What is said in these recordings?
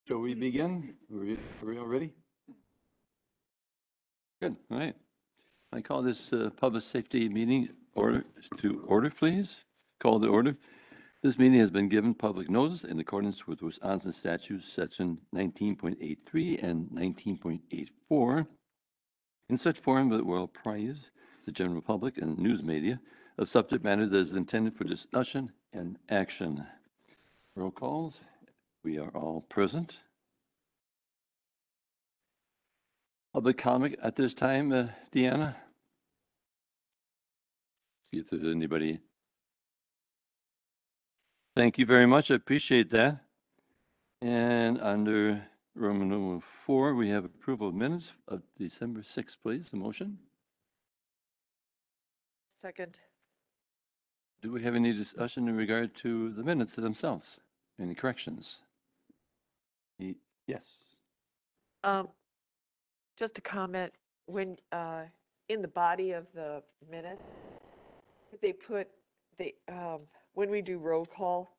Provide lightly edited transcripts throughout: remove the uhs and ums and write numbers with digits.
Shall we begin? Are we all ready? Good, all right. I call this public safety meeting to order, please. Call to order. This meeting has been given public notice in accordance with Wisconsin statutes, section 19.83 and 19.84, in such form that will apprise the general public and news media of subject matter that is intended for discussion and action. Roll calls. We are all present. Public comment at this time, Deanna? See if there's anybody. Thank you very much. I appreciate that. And under Roman numeral 4, we have approval of minutes of December 6th, please. A motion? Second. Do we have any discussion in regard to the minutes themselves? Any corrections? Yes. Just a comment, when, in the body of the minute, they put, when we do roll call,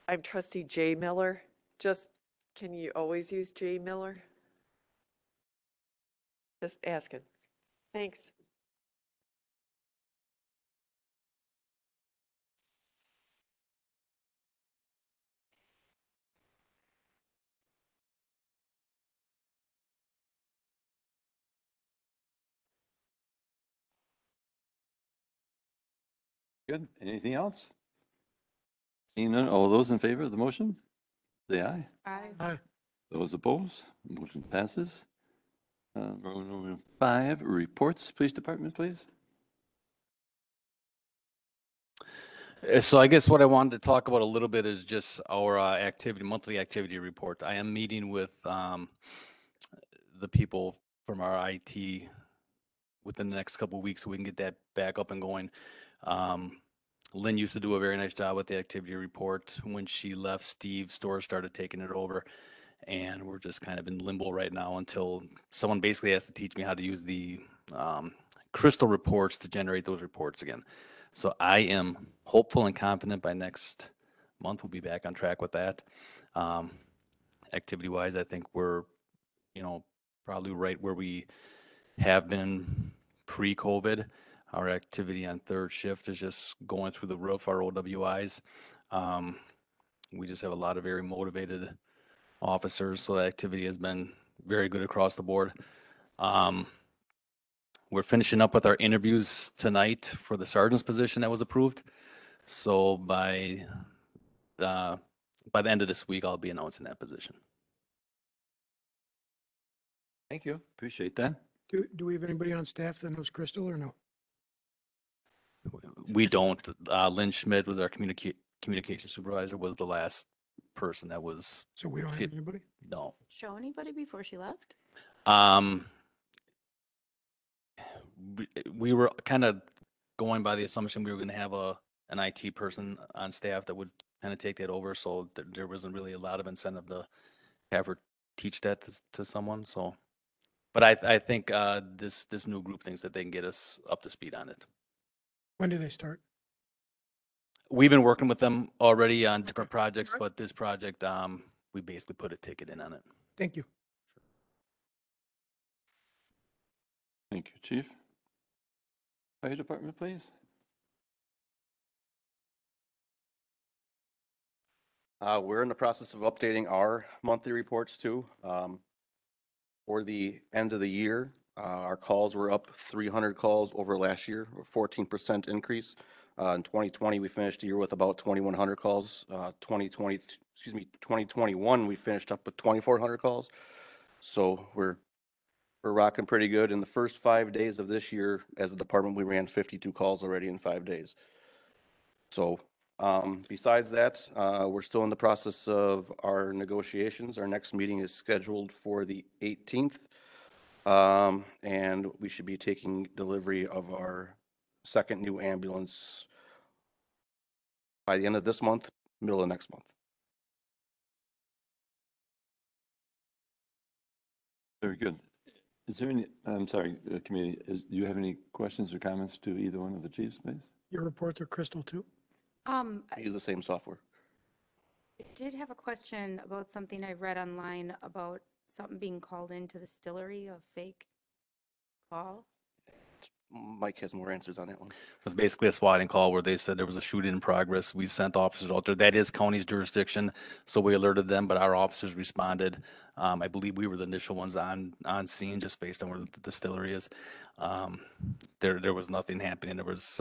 I'm trustee J. Miller. Just, can you always use J. Miller? Just asking. Thanks. Good. Anything else? Seeing none, all those in favor of the motion, say aye. Aye. Aye. Those opposed, motion passes. Roman numeral 5, reports, police department, please. So I guess what I wanted to talk about a little bit is just our monthly activity report. I am meeting with the people from our IT within the next couple of weeks so we can get that back up and going. Lynn used to do a very nice job with the activity report. When she left, Steve Storrs started taking it over, and we're just kind of in limbo right now until someone basically has to teach me how to use the crystal reports to generate those reports again. So I am hopeful and confident by next month we'll be back on track with that. Activity-wise, I think we're, probably right where we have been pre-COVID. Our activity on third shift is just going through the roof, our OWIs. We just have a lot of very motivated officers, so the activity has been very good across the board. We're finishing up with our interviews tonight for the sergeant's position that was approved. So by the end of this week, I'll be announcing that position. Thank you. Appreciate that. Do we have anybody on staff that knows Crystal or no? We don't. Lynn Schmidt was our communication supervisor, was the last person that was. So we don't have anybody? No. Show anybody before she left? We were kind of going by the assumption we were going to have an IT person on staff that would kind of take that over. So there wasn't really a lot of incentive to have her teach that to someone. So, but I think this new group thinks that they can get us up to speed on it. When do they start? We've been working with them already on different projects, but this project, we basically put a ticket in on it. Thank you. Thank you, Chief. Fire department, please. We're in the process of updating our monthly reports too. For the end of the year, our calls were up 300 calls over last year, a 14% increase. In 2020, we finished the year with about 2,100 calls. 2021, we finished up with 2,400 calls. So we're rocking pretty good. In the first 5 days of this year, as a department, we ran 52 calls already in 5 days. So besides that, we're still in the process of our negotiations. Our next meeting is scheduled for the 18th. And we should be taking delivery of our second new ambulance by the end of this month, middle of next month. Very good. Is there any, I'm sorry, committee, do you have any questions or comments to either one of the chiefs, please? Your reports are Crystal too? We use the same software. I did have a question about something I read online about something being called into the distillery, a fake call. Mike has more answers on that one. It was basically a swatting call where they said there was a shooting in progress. We sent officers out there. That is county's jurisdiction, so we alerted them, but our officers responded. I believe we were the initial ones on scene just based on where the distillery is. There was nothing happening. There was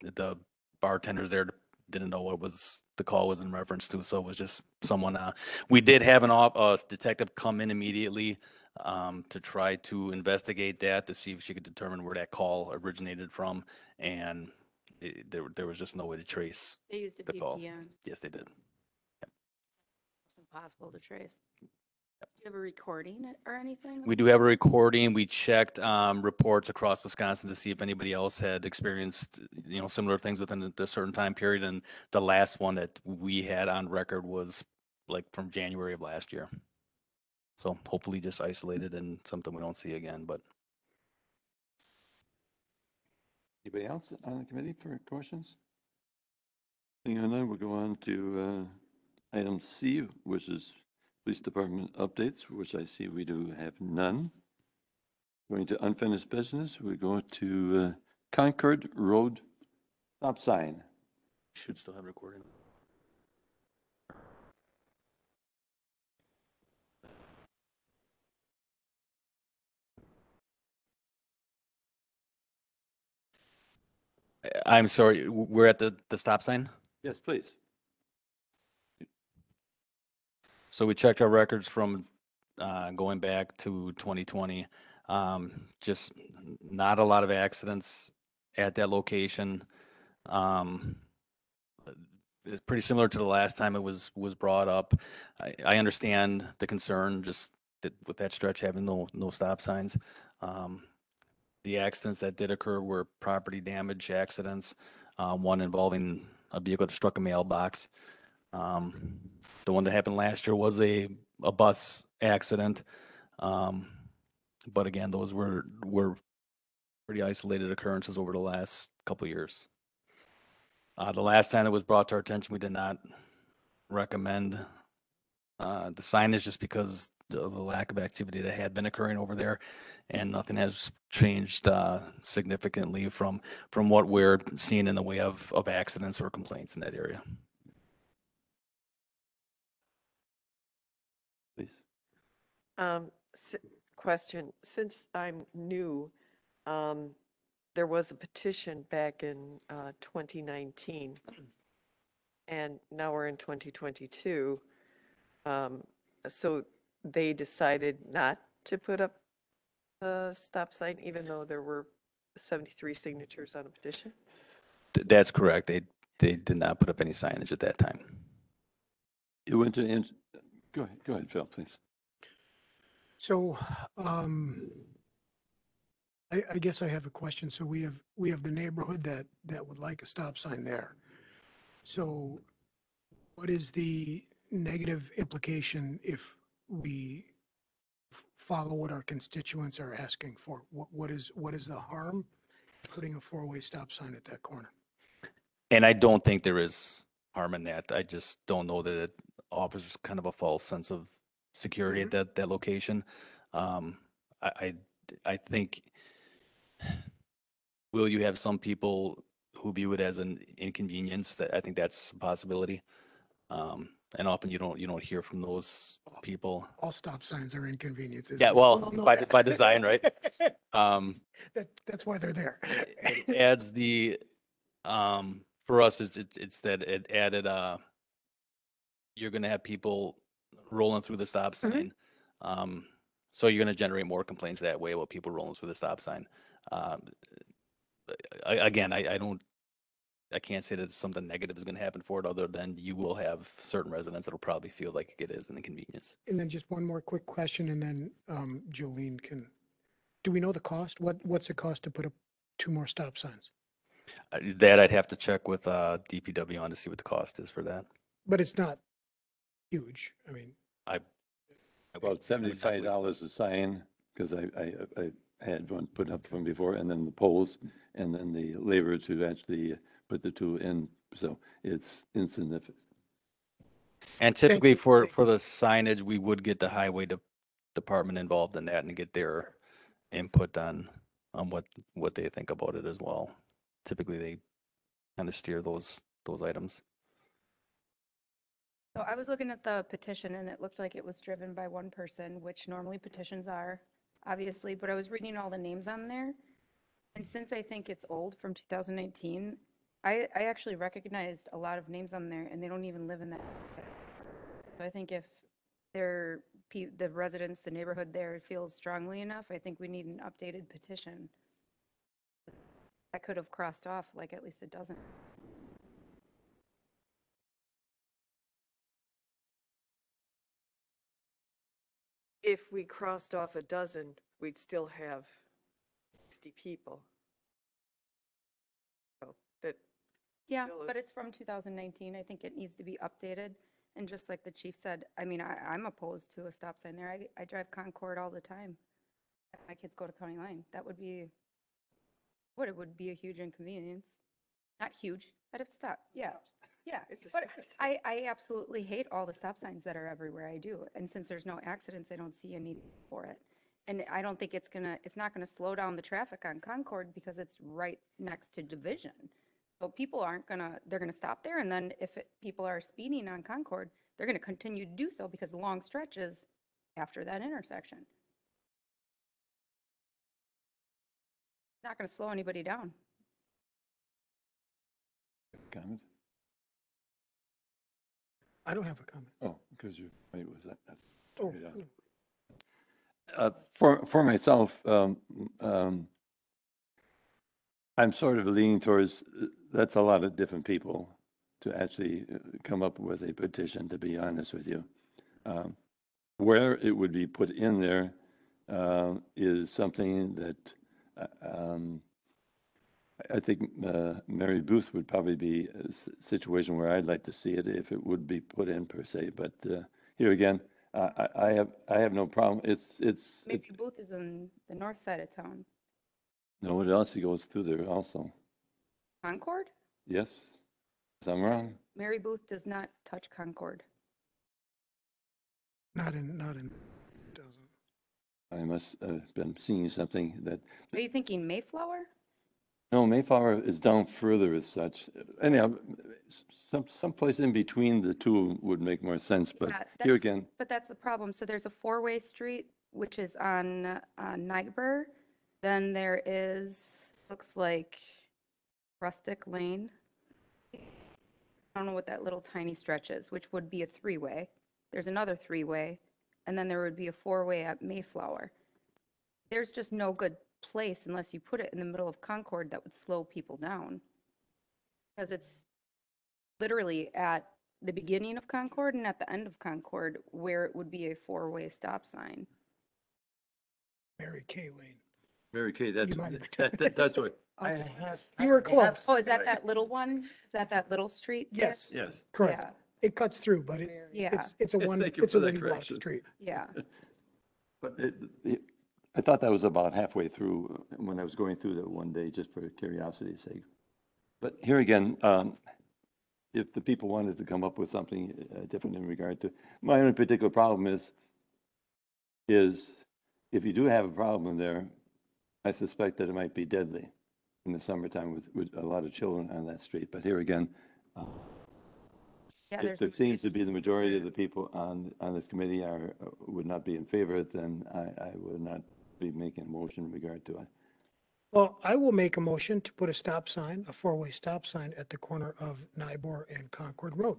the bartenders there didn't know what was the call was in reference to, so it was just someone. We did have a detective come in immediately to try to investigate that to see if she could determine where that call originated from, and there was just no way to trace They used a the call. VPN. Yes, they did. It's impossible to trace. Do you have a recording or anything? We do have a recording. We checked reports across Wisconsin to see if anybody else had experienced, similar things within a certain time period. And the last one that we had on record was like from January of last year. So hopefully just isolated and something we don't see again. But Anybody else on the committee for questions? Seeing none, we'll go on to item C, which is Police Department updates, which I see we do have none. Going to unfinished business, we go to Concord Road stop sign. should still have recording. I'm sorry, we're at the stop sign? Yes, please. So we checked our records from going back to 2020. Just not a lot of accidents at that location. It's pretty similar to the last time it was brought up. I understand the concern just that with that stretch having no stop signs. The accidents that did occur were property damage accidents, one involving a vehicle that struck a mailbox. The one that happened last year was a bus accident. But again, those were pretty isolated occurrences over the last couple of years. The last time it was brought to our attention, we did not recommend the signage just because of the lack of activity that had been occurring over there, and nothing has changed significantly from what we're seeing in the way of accidents or complaints in that area. Please. Question, since I'm new, there was a petition back in 2019, and now we're in 2022. So they decided not to put up the stop sign, even though there were 73 signatures on a petition? That's correct. They did not put up any signage at that time. It went to, go ahead, Phil, please. So, I guess I have a question. So we have the neighborhood that would like a stop sign there. So what is the negative implication if we follow what our constituents are asking for? What is the harm putting a four-way stop sign at that corner? And I don't think there is harm in that. I just don't know that it offers kind of a false sense of security at that location. I think, will you have some people who view it as an inconvenience? That I think that's a possibility. And often you don't hear from those people. All stop signs are inconveniences. Yeah, We all well, know by that. by design, right? That's why they're there. It adds the for us it's that it added you're going to have people rolling through the stop sign. So you're going to generate more complaints that way about people rolling through the stop sign. Again, I can't say that something negative is going to happen for it, other than you will have certain residents that'll probably feel like it is an inconvenience. And then just one more quick question, and then Jolene can, do we know the cost? What's it cost to put up 2 more stop signs? That I'd have to check with DPW on to see what the cost is for that. But it's not huge. I mean, About $75 a sign, because I had one put up from before, and then the poles, and then the labor to actually put the 2 in, so it's insignificant. And typically you. for the signage, we would get the department involved in that and get their input on what they think about it as well. Typically, they kind of steer those items. So I was looking at the petition and it looked like it was driven by one person, which normally petitions are, obviously, but I was reading all the names on there. And since I think it's old from 2019, I actually recognized a lot of names on there and they don't even live in that. So I think if they're, the residents, the neighborhood there feels strongly enough, I think we need an updated petition. I could have crossed off like at least a dozen. If we crossed off a dozen, we'd still have 60 people. So that Yeah, still but is- it's from 2019. I think it needs to be updated. And just like the chief said, I mean, I'm opposed to a stop sign there. I drive Concord all the time. My kids go to County Line. That would be, it would be a huge inconvenience. Not huge. I'd have to stop. Yeah. Yeah. It's a But stop sign. I absolutely hate all the stop signs that are everywhere I do. And since there's no accidents, I don't see a need for it. And I don't think it's not gonna slow down the traffic on Concord because it's right next to Division. So people they're gonna stop there, and then if people are speeding on Concord, they're gonna continue to do so because the long stretch is after that intersection. It's not gonna slow anybody down. Comment? I don't have a comment. Oh, because you, wait, was that? Oh, Yeah. For myself, I'm sort of leaning towards, that's a lot of different people to actually come up with a petition, to be honest with you. Where it would be put in there is something that I think Mary Booth would probably be a situation where I'd like to see it if it would be put in per se. But here again, I have no problem. Maybe Booth is on the north side of town. No, it also goes through there also. Concord? Yes, is I'm wrong. Mary Booth does not touch Concord. not in, doesn't. I must have been seeing something that, Are you thinking Mayflower? no, Mayflower is down further as such. Anyhow, someplace in between the two would make more sense, but Yeah, here that's- again, But that's the problem. So there's a four-way street, which is on Nightbur. Then there is, looks like Rustic Lane. I don't know what that little tiny stretch is, which would be a three-way. There's another three-way, and then there would be a four-way at Mayflower. There's just no good place unless you put it in the middle of Concord that would slow people down. Because it's literally at the beginning of Concord and at the end of Concord where it would be a four-way stop sign. Mary Kay Lane. Mary Kay, that's, You might have- that's what, You were close. Oh, is that little one? Is that little street? there? Yes, yes. correct. Yeah, It cuts through, but yeah, it's a one, Thank you it's for a that one block correction. street. yeah. But I thought that was about halfway through when I was going through that one day, just for curiosity's sake. But here again, if the people wanted to come up with something different in regard to, my own particular problem is if you do have a problem there, I suspect that it might be deadly in the summertime with a lot of children on that street. But here again, Yeah, if there's it seems to be the some majority of the people on this committee would not be in favor of it, then I would not be making a motion in regard to it. Well, I will make a motion to put a stop sign, a four-way stop sign at the corner of Nybor and Concord Road.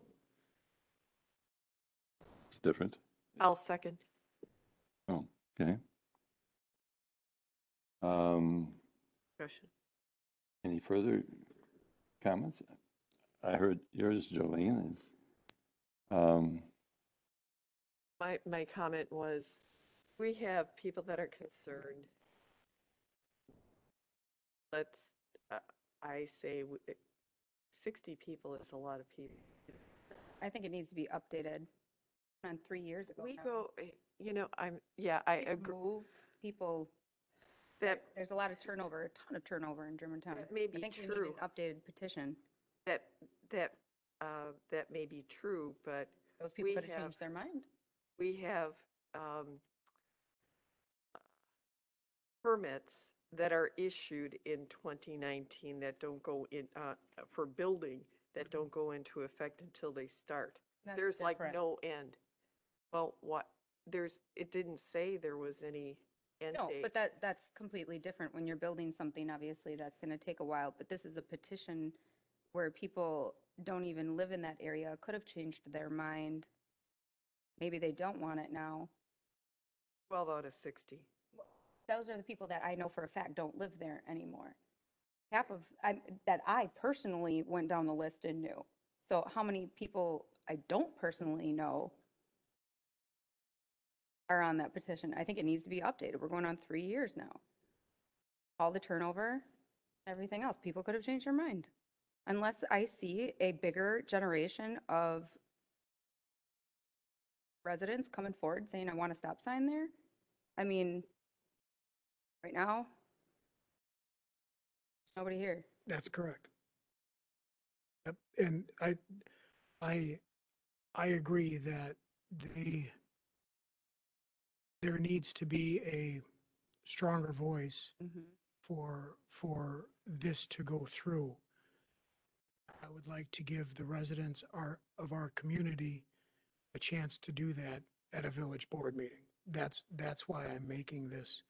It's different. I'll second. Oh, okay. Discussion. Any further comments? I heard yours, Jolene. And, My comment was, we have people that are concerned. Let's, I say 60 people is a lot of people. I think it needs to be updated on 3 years ago. We now. go, I People agree move, people, that, there's a lot of turnover, a ton of turnover in Germantown. That may be I think we true. need an updated petition. that may be true, but Those people we could have have- changed their mind. we have permits that are issued in 2019 that don't go in, for building, that don't go into effect until they start. That's There's like different. no end. Well, what, it didn't say there was any end No, date. but that's completely different. When you're building something, obviously, that's going to take a while. But this is a petition where people don't even live in that area, could have changed their mind. Maybe they don't want it now. 12 out of 60. Those are the people that I know for a fact don't live there anymore. Half of, that I personally went down the list and knew. So how many people I don't personally know are on that petition? I think it needs to be updated. We're going on 3 years now. All the turnover, everything else, people could have changed their mind. Unless I see a bigger generation of residents coming forward saying, I want a stop sign there. I mean, right now, nobody here. That's correct. Yep, and I agree that there needs to be a stronger voice for this to go through. I would like to give the residents of our community a chance to do that at a village board meeting. That's why I'm making this,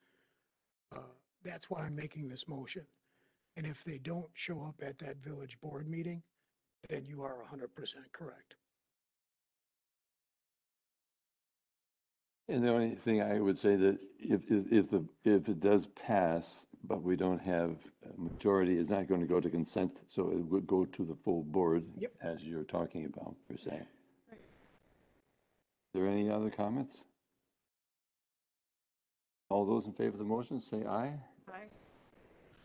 that's why I'm making this motion. And if they don't show up at that village board meeting, then you are 100% correct. And the only thing I would say that if it does pass, but we don't have a majority, it's not going to go to consent, so it would go to the full board. Yep. As you're talking about, per se. Are there any other comments? All those in favor of the motion, say aye. Aye.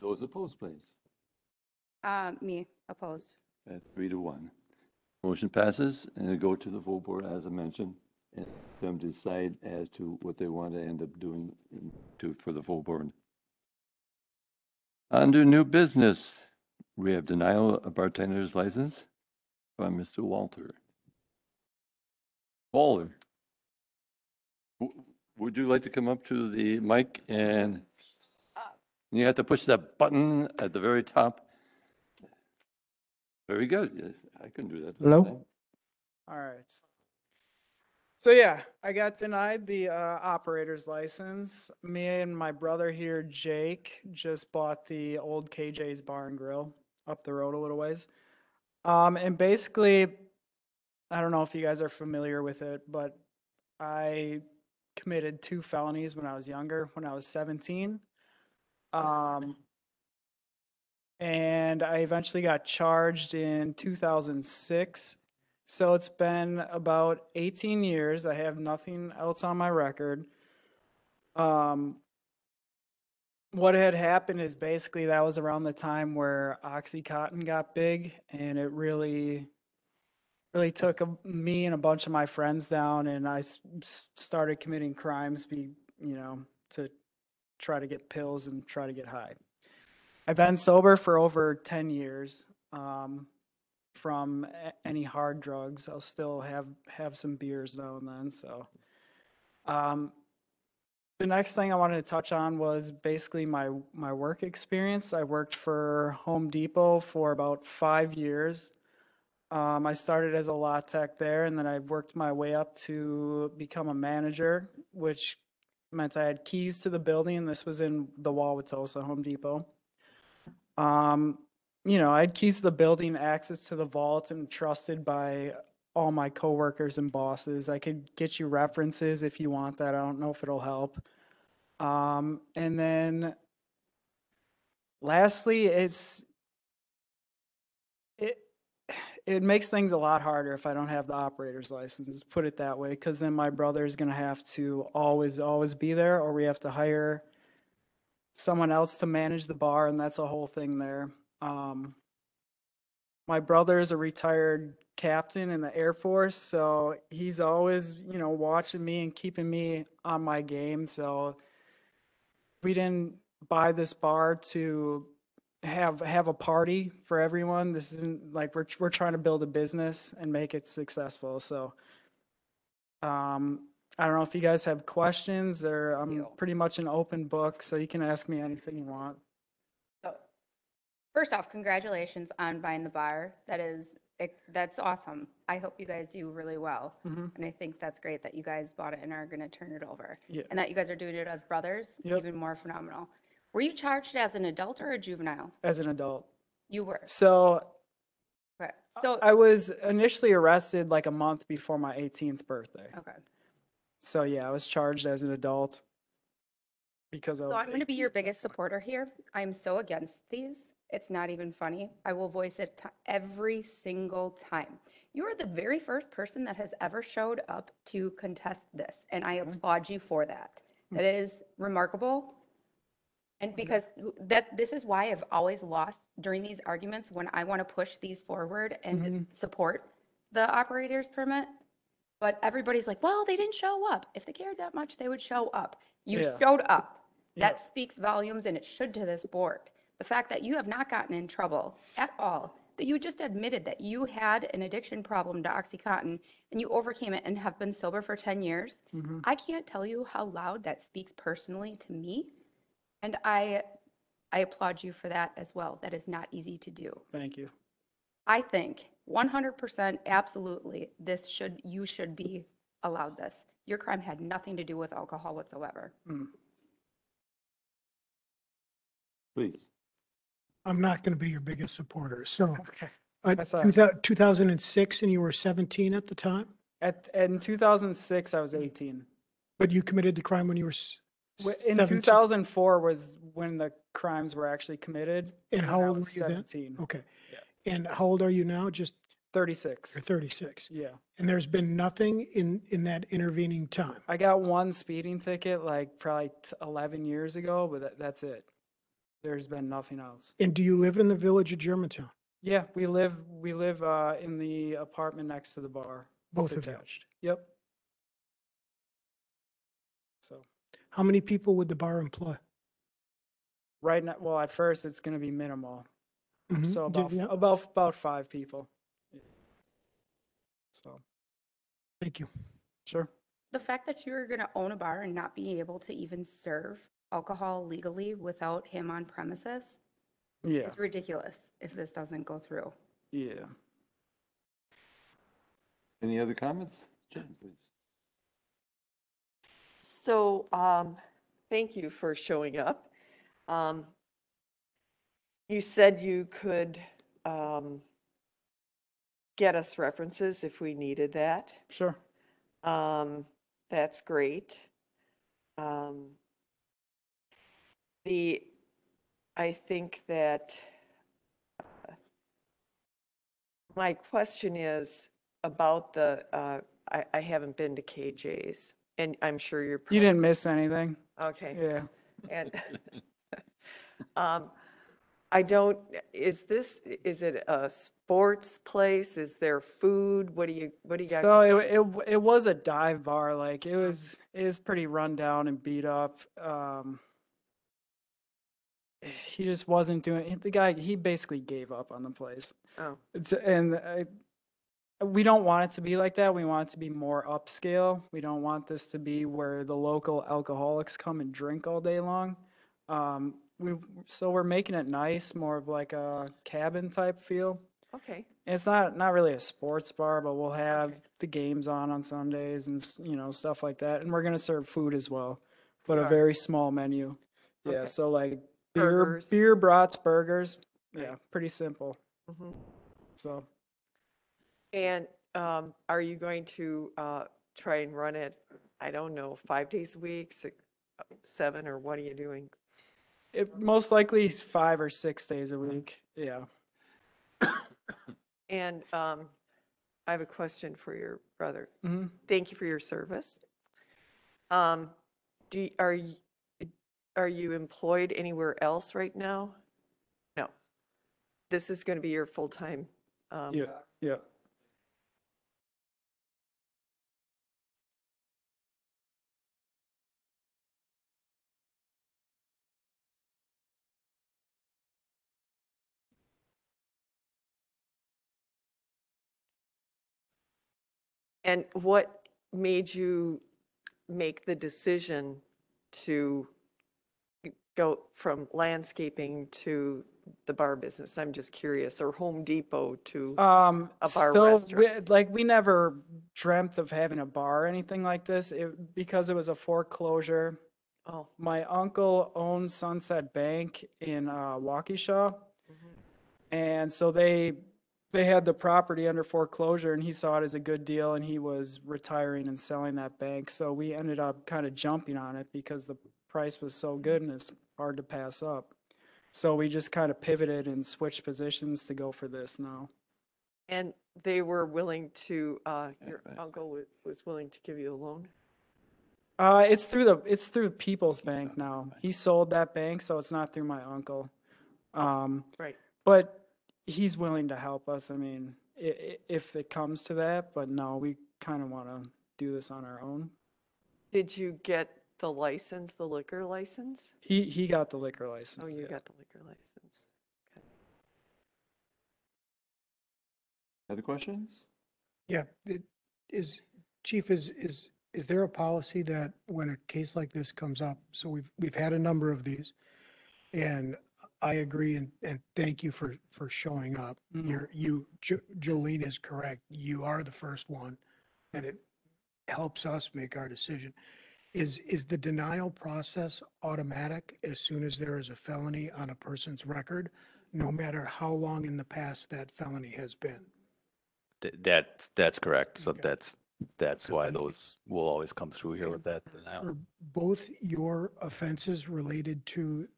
Those opposed, please. Me, opposed. At 3-1. Motion passes, and it'll go to the full board, as I mentioned, and them decide as to what they want to end up doing for the full board. Under new business, we have denial of bartender's license by Mr. Walter. Waller, would you like to come up to the mic and you have to push that button at the very top? Very good. Yes, I can do that. Hello? All right. So yeah, I got denied the operator's license. Me and my brother here, Jake, just bought the old KJ's Bar and Grill up the road a little ways. And basically, I don't know if you guys are familiar with it, but I committed 2 felonies when I was younger, when I was 17. And I eventually got charged in 2006. So it's been about 18 years. I have nothing else on my record. What had happened is basically that was around the time where Oxycontin got big, and it really took me and a bunch of my friends down, and I started committing crimes, to try to get pills and try to get high. I've been sober for over 10 years. From any hard drugs. I'll still have some beers now and then. So, the next thing I wanted to touch on was basically my work experience. I worked for Home Depot for about 5 years. I started as a law tech there, and then I worked my way up to become a manager, which meant I had keys to the building. This was in the Wauwatosa Home Depot. I had keys to the building, access to the vault, and trusted by all my coworkers and bosses. I could get you references if you want that. I don't know if it'll help. And then lastly, it makes things a lot harder if I don't have the operator's license, put it that way, because then my brother is going to have to always be there, or we have to hire someone else to manage the bar, and that's a whole thing there. My brother is a retired captain in the Air Force, so he's always, watching me and keeping me on my game. So we didn't buy this bar to have a party for everyone. This isn't like we're trying to build a business and make it successful. So I don't know if you guys have questions, or I'm You. pretty much an open book, so you can ask me anything you want. So, first off, congratulations on buying the bar. That's awesome. I hope you guys do really well. Mhm. And I think that's great that you guys bought it and are going to turn it over. Yeah. And that you guys are doing it as brothers, Yep. even more phenomenal. Were you charged as an adult or a juvenile? As an adult. You were. So Okay. So, I was initially arrested like a month before my 18th birthday. okay. So yeah, I was charged as an adult because I So was I'm going to be your biggest supporter here. I'm so against these. It's not even funny. I will voice it every single time. You are the very first person that has ever showed up to contest this, and I applaud you for that. That is remarkable. And because this is why I've always lost during these arguments when I want to push these forward and support the operator's permit. But everybody's like, well, they didn't show up. If they cared that much, they would show up. You Yeah. showed up. Yeah. That speaks volumes, and it should to this board. The fact that you have not gotten in trouble at all, that you just admitted that you had an addiction problem to OxyContin and you overcame it and have been sober for 10 years. I can't tell you how loud that speaks personally to me. And I applaud you for that as well. That is not easy to do. Thank you. I think 100% absolutely you should be allowed this. Your crime had nothing to do with alcohol whatsoever. Please. I'm not going to be your biggest supporter. So Okay. That's all right. 2006 and you were 17 at the time, In 2006, I was 18. but you committed the crime when you were In 17. 2004 was when the crimes were actually committed. And how I old were was you then? 17. Okay. Yeah. And how old are you now? Just 36. you're 36. Yeah. And there's been nothing in that intervening time. I got one speeding ticket like probably 11 years ago, but that's it. There's been nothing else. And do you live in the village of Germantown? Yeah, we live in the apartment next to the bar. Both It's of you? attached. Yep. So How many people would the bar employ? right now, well, at first it's going to be minimal. Mhm. So Yeah, about 5 people. So thank you. sure. The fact that you're going to own a bar and not be able to even serve alcohol legally without him on premises Yeah. is ridiculous if this doesn't go through. Yeah. Any other comments? Jen, please. So, thank you for showing up. You said you could get us references if we needed that. Sure. That's great. I think that my question is about I haven't been to KJ's, and I'm sure you're. You didn't miss anything. Okay. Yeah. And I don't, is it a sports place? Is there food? What do you got? So it was a dive bar. Like it was pretty run down and beat up. He just wasn't doing the guy. He basically gave up on the place. Oh, We don't want it to be like that. We want it to be more upscale. We don't want this to be where the local alcoholics come and drink all day long. So we're making it nice, more of like a cabin type feel. okay. And it's not really a sports bar, but we'll have Okay. the games on Sundays and stuff like that. And we're gonna serve food as well, but You a are. very small menu. Yeah, Okay. so like Burgers. beer, brats, burgers. Yeah, Right. pretty simple. Mhm. So And are you going to try and run it, I don't know, 5 days a week, 7, or what are you doing? it most likely is 5 or 6 days a week. Yeah. And I have a question for your brother. Hmm. Thank you for your service. Are you employed anywhere else right now? No. This is going to be your full-time. Yeah. Yeah. And what made you make the decision to go from landscaping to the bar business? I'm just curious, or Home Depot to, A bar So restaurant. we never dreamt of having a bar or anything like this. Because it was a foreclosure. oh, My uncle owned Sunset Bank in Waukesha. And so they had the property under foreclosure and he saw it as a good deal and he was retiring and selling that bank. So we ended up kind of jumping on it because the price was so good and it's hard to pass up. So we just kind of pivoted and switched positions to go for this now. and they were willing to, your right. uncle was willing to give you a loan? It's through People's Bank now. He sold that bank, so it's not through my uncle. Right. But he's willing to help us. I mean, if it comes to that, but no, we kind of want to do this on our own. Did you get the license, the liquor license? He got the liquor license. Oh, you yeah. got the liquor license. Other questions? Yeah, Chief, is there a policy that when a case like this comes up, so we've had a number of these, and I agree and thank you for showing up. Mhm. Jolene is correct. You are the first one, and it helps us make our decision. Is the denial process automatic as soon as there is a felony on a person's record, no matter how long in the past that felony has been? That's correct. So Okay. that's why those will always come through here with that denial. Are both your offenses related to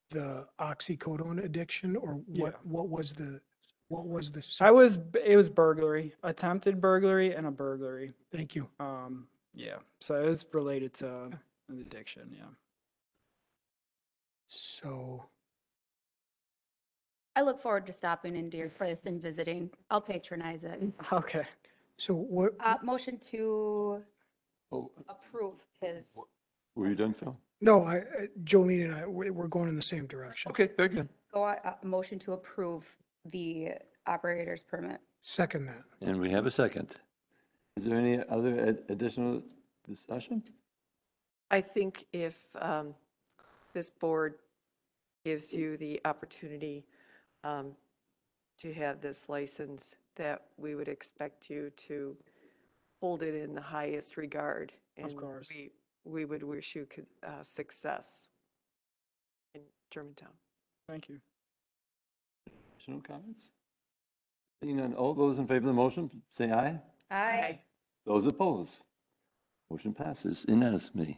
the oxycodone addiction, or Yeah. what was the It was burglary, attempted burglary and a burglary. Thank you. Yeah, so it was related to an addiction, yeah. So, I look forward to stopping into your place and visiting. I'll patronize it. Okay. so what, Motion to Oh, approve his. were you done, Phil? no, Jolene and I, we're going in the same direction. Okay, very good. Motion to approve the operator's permit. Second that. And we have a second. Is there any other additional discussion? I think if this board gives you the opportunity to have this license, that we would expect you to hold it in the highest regard. Of And course. we would wish you success in Germantown. Thank you. Additional comments? Seeing none, all those in favor of the motion, say aye. Aye. Those opposed? Motion passes unanimously.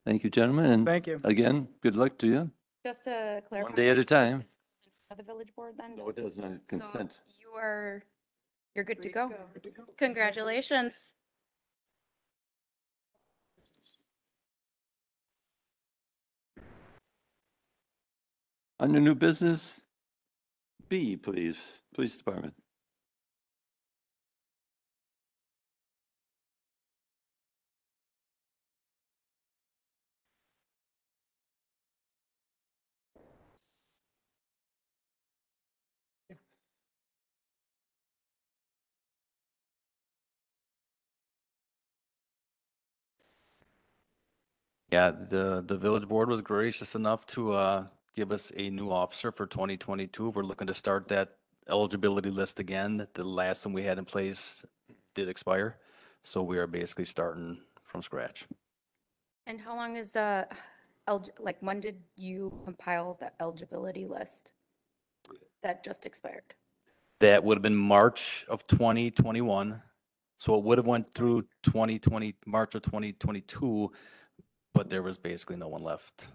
Thank you, gentlemen, and Thank you. again, good luck to you. Just to clarify. One day at a time. this goes in front of the village board then? No, it does not So consent. you're good to go. Congratulations. Under new business, B, please, Police Department. Yeah, the village board was gracious enough to give us a new officer for 2022. We're looking to start that eligibility list again. The last one we had in place did expire, so we are basically starting from scratch. And how long is, like, when did you compile the eligibility list that just expired? That would have been March of 2021, so it would have went through 2020, March of 2022, but there was basically no one left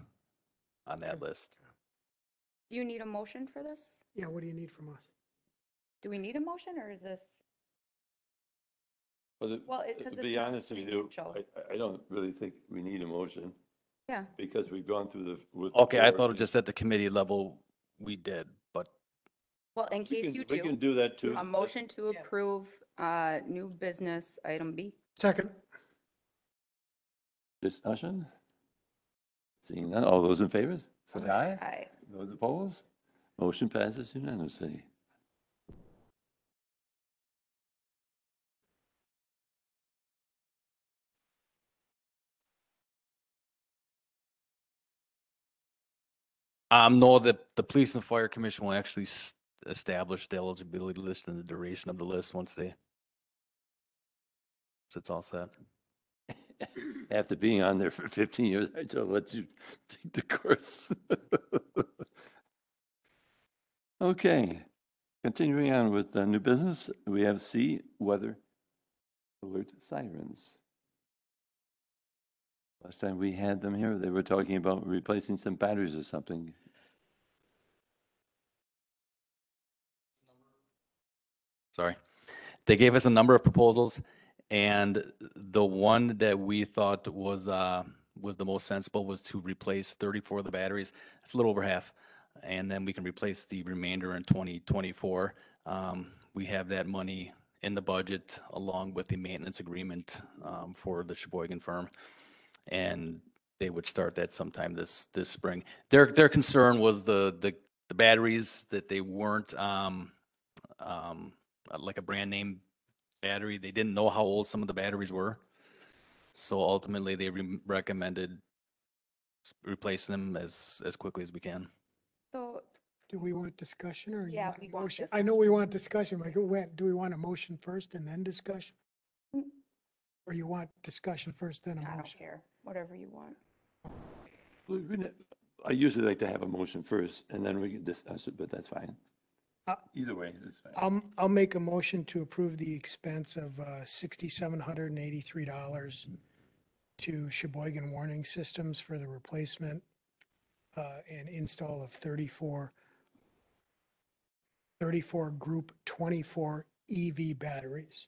on that list. Do you need a motion for this? Yeah, what do you need from us? Do we need a motion or is this? Well, Well, 'cause to it's be not honest with you, financial. I don't really think we need a motion Yeah. because we've gone through with. Okay, I board thought it and just at the committee level we did, but Well, in we case can- you We can do, do that too. a motion to approve, new business item B. Second. Discussion? Seeing none, all those in favor, say aye. Aye. Those opposed? Motion passes unanimously. No, the Police and Fire Commission will actually establish the eligibility list and the duration of the list once it's all set. After being on there for 15 years, I just let you take the course. Okay, continuing on with new business, we have C, weather alert sirens. Last time we had them here, they were talking about replacing some batteries or something. Sorry. They gave us a number of proposals, and the one that we thought was the most sensible was to replace 34 of the batteries. It's a little over half, and then we can replace the remainder in 2024. We have that money in the budget along with the maintenance agreement for the Sheboygan firm, and they would start that sometime this spring. Their concern was the batteries, that they weren't like a brand name battery. They didn't know how old some of the batteries were. So ultimately they recommended replacing them as quickly as we can. So, Do we want discussion or you Yeah, want we a want motion? I know we want discussion, but do we want a motion first and then discussion? Mm. Or you want discussion first, then a I don't motion? care, whatever you want. I usually like to have a motion first and then we can discuss it, but that's fine. Uh, Either way, it's fine. I'll make a motion to approve the expense of $6,783 to Sheboygan Warning Systems for the replacement and install of 34 Group 24 EV batteries.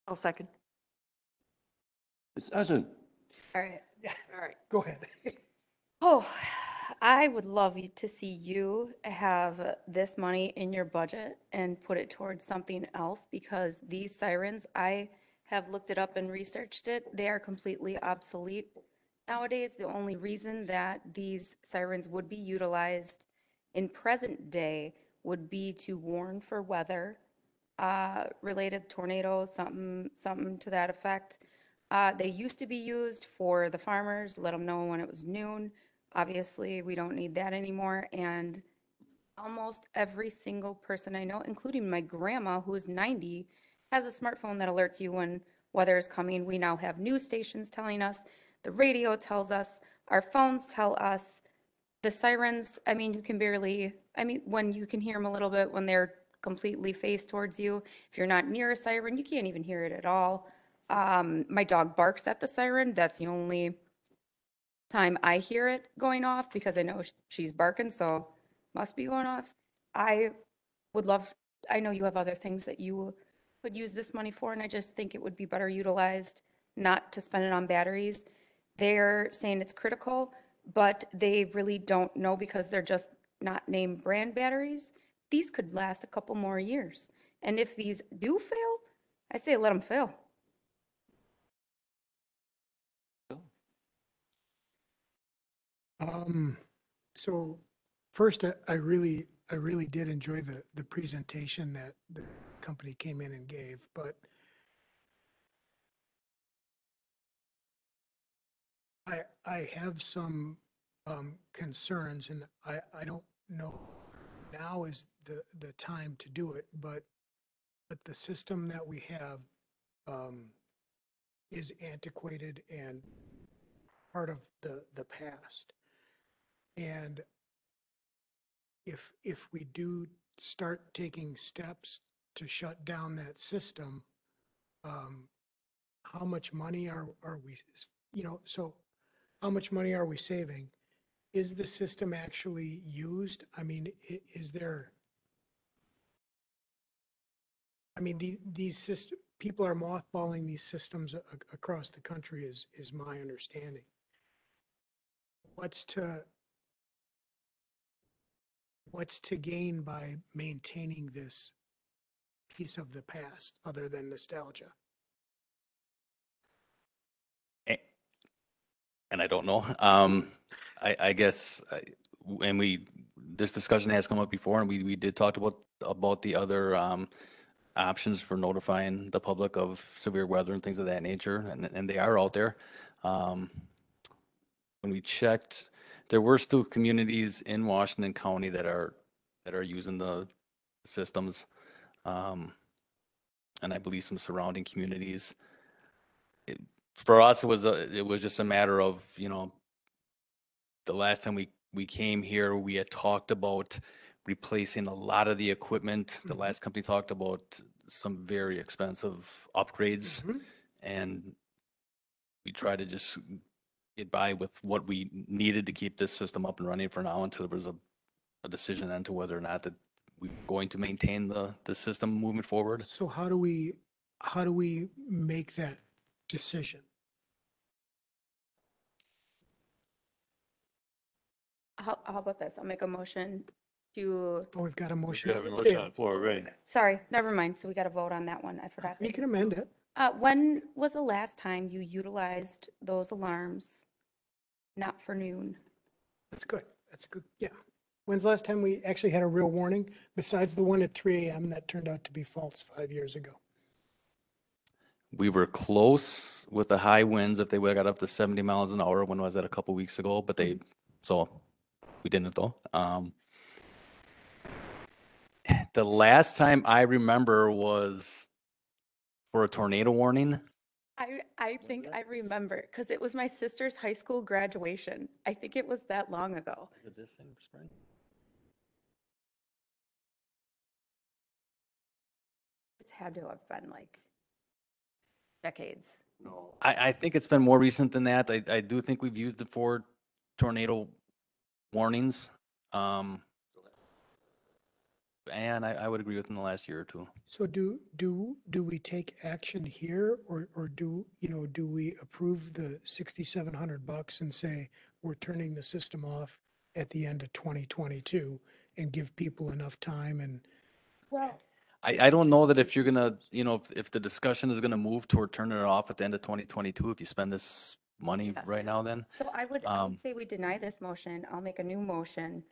I'll second. Discussion. All right. All right. Go ahead. Oh, I would love to see you have this money in your budget and put it towards something else, because these sirens, I have looked it up and researched it. They are completely obsolete nowadays. The only reason that these sirens would be utilized in present day would be to warn for weather related tornadoes, something to that effect. They used to be used for the farmers, let them know when it was noon. Obviously, we don't need that anymore. And almost every single person I know, including my grandma, who is 90, has a smartphone that alerts you when weather is coming. We now have news stations telling us, the radio tells us, our phones tell us. The sirens, I mean, you can barely, when you can hear them a little bit when they're completely faced towards you. If you're not near a siren, you can't even hear it at all. My dog barks at the siren. That's the only time I hear it going off, because I know she's barking, so must be going off. I would love, I know you have other things that you could use this money for, and I just think it would be better utilized not to spend it on batteries. They're saying it's critical, but they really don't know, because they're just not name brand batteries. These could last a couple more years. And if these do fail, I say let them fail. So first, I really did enjoy the presentation that the company came in and gave, but I have some concerns, and I don't know now is the time to do it, but the system that we have is antiquated and part of the past. And if we do start taking steps to shut down that system, how much money are we, so how much money are we saving? Is the system actually used? I mean, is there, I mean, these system, people are mothballing these systems across the country is my understanding. What's to gain by maintaining this piece of the past other than nostalgia? And I don't know. I guess, this discussion has come up before, and we did talk about the other options for notifying the public of severe weather and things of that nature, and they are out there. When we checked, there were still communities in Washington County that are using the systems. And I believe some surrounding communities. For us, it was just a matter of, the last time we came here, we had talked about replacing a lot of the equipment. The last company talked about some very expensive upgrades, and we tried to just get by with what we needed to keep this system up and running for now until there was a decision as to whether or not that we're going to maintain the system moving forward. So how do we make that decision? How about this? I'll make a motion to, Oh, we've got a motion. You have a on the motion table. on the floor, right? sorry, never mind. So we got to vote on that one. I forgot. You that. can amend it. When was the last time you utilized those alarms? Not for noon. That's good. That's good. Yeah. When's the last time we actually had a real warning besides the one at 3 a.m. that turned out to be false 5 years ago? We were close with the high winds if they would have got up to 70 miles an hour. When was that? A couple weeks ago, but so we didn't though. The last time I remember was for a tornado warning. I think I remember because it was my sister's high school graduation. I think it was that long ago. It's had to have been like decades. No, I think it's been more recent than that. I do think we've used it for tornado warnings. And I would agree within the last year or two. So do we take action here or do we approve the $6,700 and say we're turning the system off at the end of 2022 and give people enough time and Well, I don't know that if you're gonna, if the discussion is gonna move toward turning it off at the end of 2022, if you spend this money Yeah. right now, then. so I would say we deny this motion. I'll make a new motion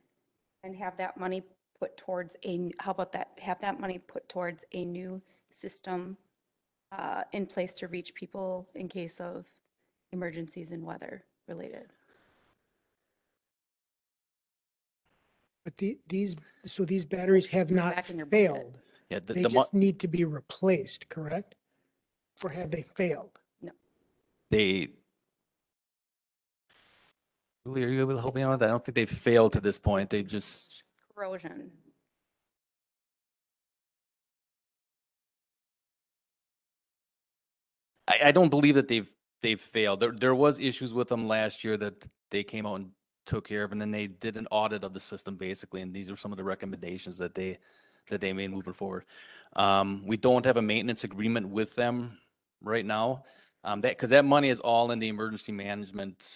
and have that money put towards how about that? Have that money put towards a new system in place to reach people in case of emergencies and weather related. but these batteries have not Back in your budget. failed. Yeah, They just need to be replaced, correct? Or have they failed? they. Julie, are you able to help me out with that? I don't think they failed to this point. They just. Corrosion. I don't believe that they've failed. There was issues with them last year that they came out and took care of, and then they did an audit of the system basically, and these are some of the recommendations that they made moving forward. We don't have a maintenance agreement with them right now, because that money is all in the emergency management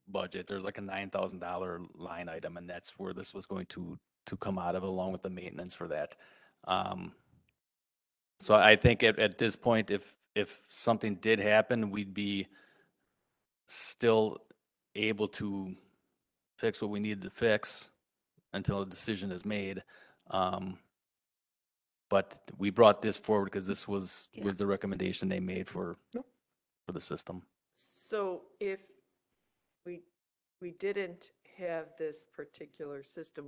budget. There's like a $9,000 line item, and that's where this was going to come out of, along with the maintenance for that. So I think at this point, if something did happen, we'd be still able to fix what we needed to fix until a decision is made. But we brought this forward because this was the recommendation they made for the system. So if we didn't have this particular system,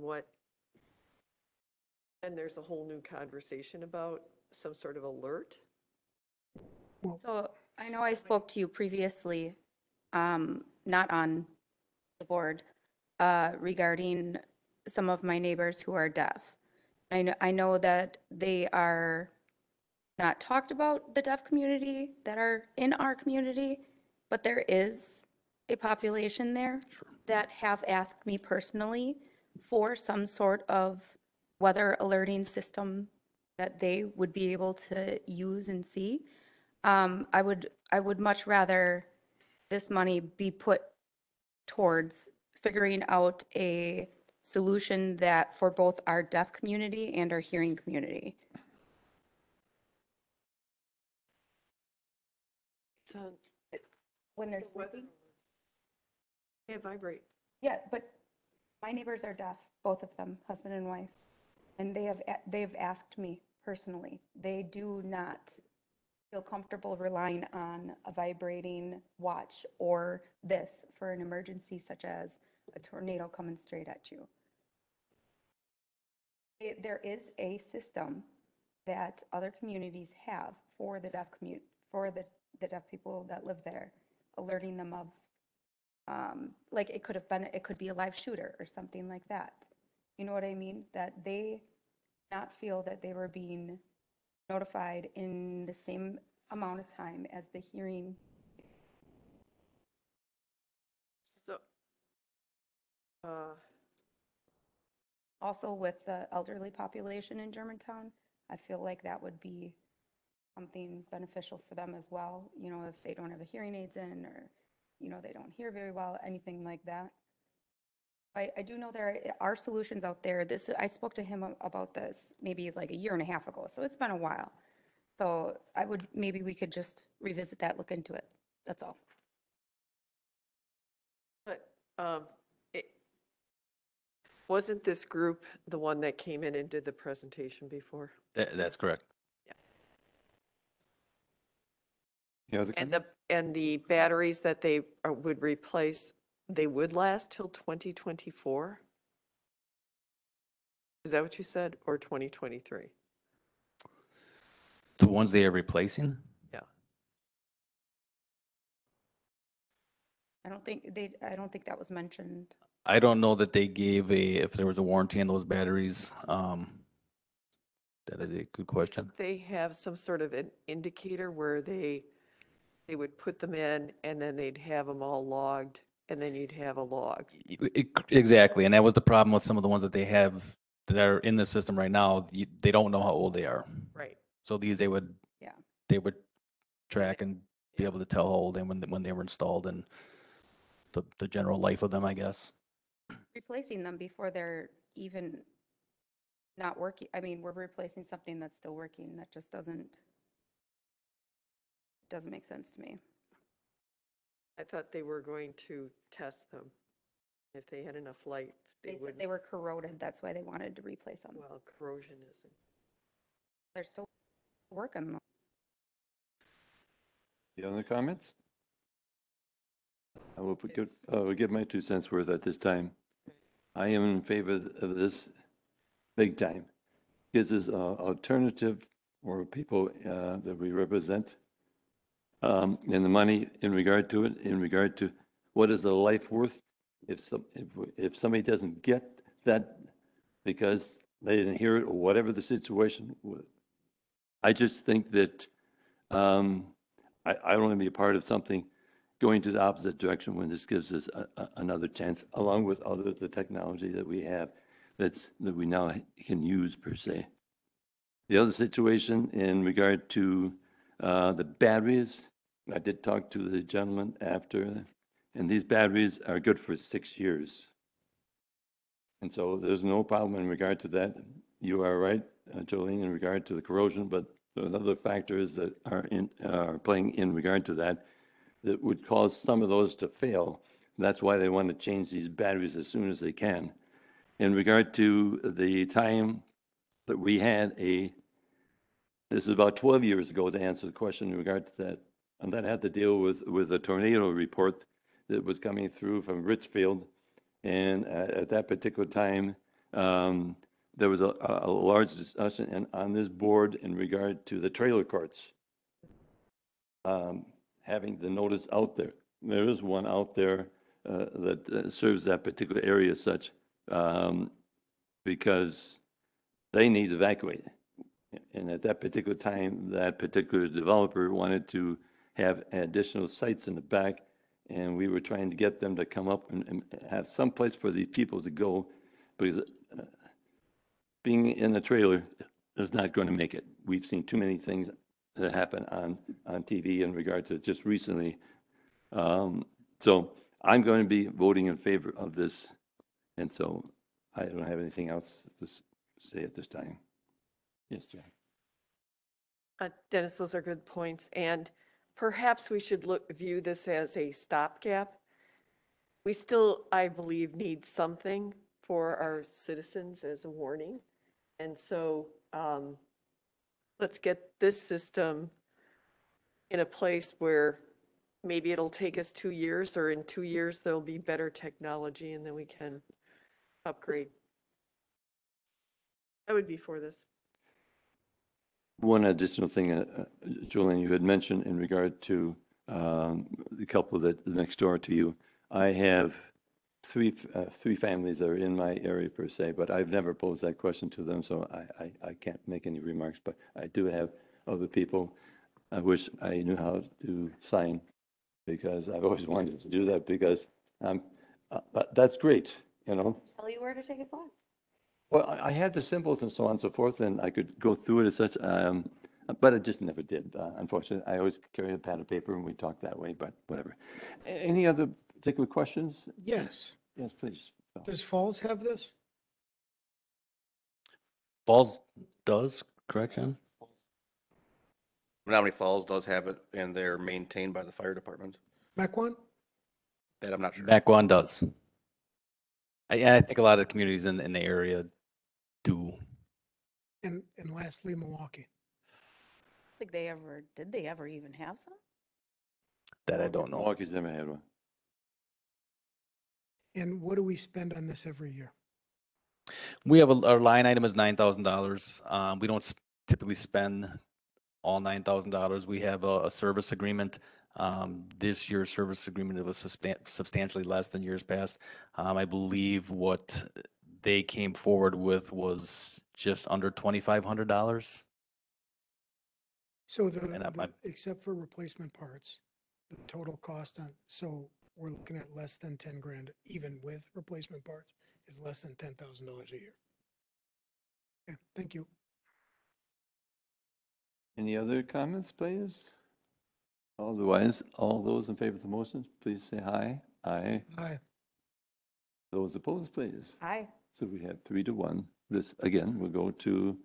and there's a whole new conversation about some sort of alert? So I know I spoke to you previously, not on the board, regarding some of my neighbors who are deaf. I know that they are not talked about, the deaf community that are in our community, but there is a population there that have asked me personally for some sort of weather alerting system that they would be able to use and see. I would much rather this money be put towards figuring out a solution that for both our deaf community and our hearing community. When they're sleeping? Yeah, vibrate. Yeah, but my neighbors are deaf, both of them, husband and wife. And they've asked me personally. They do not feel comfortable relying on a vibrating watch or this for an emergency such as a tornado coming straight at you. There is a system that other communities have for the deaf for the deaf people that live there, alerting them of, like it could be a live shooter or something like that. You know what I mean? That they not feel that they were being notified in the same amount of time as the hearing. So, Also with the elderly population in Germantown, I feel like that would be something beneficial for them as well. You know, if they don't have a hearing aids in, or, you know, they don't hear very well, anything like that. I do know there are solutions out there. I spoke to him about this maybe like a year and a half ago, so it's been a while. So maybe we could just revisit that, look into it. That's all. but wasn't this group the one that came in and did the presentation before? That's correct. Any other And comments? the batteries that they would replace, they would last till 2024? Is that what you said, or 2023? The ones they are replacing? Yeah. I don't think that was mentioned. I don't know that they gave if there was a warranty on those batteries. That is a good question. They have some sort of an indicator where they would put them in and then they'd have them all logged and then you'd have a log. Exactly, and that was the problem with some of the ones that they have that are in the system right now. They don't know how old they are. Right. So these they would track and be able to tell how old and when they were installed and the general life of them, I guess. Replacing them before they're even not working. I mean, we're replacing something that's still working. That just doesn't make sense to me. I thought they were going to test them. If they had enough light, They they said would. they were corroded. That's why they wanted to replace them. Well, corrosion isn't. They're still working though. The other comments? I will give my 2 cents worth at this time. I am in favor of this big time. Gives us an alternative for people that we represent, and the money in regard to what is the life worth if somebody doesn't get that because they didn't hear it or whatever the situation was. I just think that I don't want to be a part of something going to the opposite direction when this gives us another chance, along with the technology that we have that we now can use per se. The other situation in regard to the batteries, I did talk to the gentleman after, and these batteries are good for 6 years. And so there's no problem in regard to that. You are right, Jolene, in regard to the corrosion, but there's other factors that are playing in regard to that would cause some of those to fail. That's why they want to change these batteries as soon as they can. In regard to the time that we had this was about 12 years ago to answer the question in regard to that, and that had to deal with a tornado report that was coming through from Richfield. And at that particular time, there was a large discussion on this board in regard to the trailer courts. Having the notice out there. There is one out there that serves that particular area as such because they need to evacuate. And at that particular time, that particular developer wanted to have additional sites in the back, and we were trying to get them to come up and have some place for these people to go because being in a trailer is not going to make it. We've seen too many things that happen on TV in regard to just recently. So I'm going to be voting in favor of this. And so I don't have anything else to say at this time. Yes, Jack. Dennis, those are good points. And perhaps we should view this as a stopgap. We still, I believe, need something for our citizens as a warning. And so let's get this system in a place where maybe it'll take us 2 years, or in 2 years, there'll be better technology and then we can upgrade. I would be for this. One additional thing, Julian, you had mentioned in regard to the couple that is next door to you. I have three families that are in my area per se, but I've never posed that question to them, so I can't make any remarks. But I do have other people I wish I knew how to sign, because I've always wanted to do that, because but that's great, you know. Tell you where to take a class. Well, I had the symbols and so on and so forth, and I could go through it as such, but I just never did. Unfortunately, I always carry a pad of paper and we talk that way, but whatever. Any other particular questions? Yes. Yes, please. Bill. Does Falls have this? Falls does, correct, John? Menominee Falls does have it, and they're maintained by the fire department. Mequon? That I'm not sure. Mequon does. I think a lot of the communities in the area do. And lastly, Milwaukee. Did they ever even have some? That I don't know. Milwaukee's never had one. And what do we spend on this every year? We have our line item is $9,000. We don't typically spend all $9,000. We have a service agreement. This year's service agreement was substantially less than years past. I believe what they came forward with was just under $2,500. So And except for replacement parts, the total cost on, so we're looking at less than 10 grand, even with replacement parts, is less than $10,000 a year. Yeah, thank you. Any other comments, please? Otherwise, all those in favor of the motion, please say aye. Aye. Aye. Those opposed, please. Aye. So we have 3-1. This, again, will go to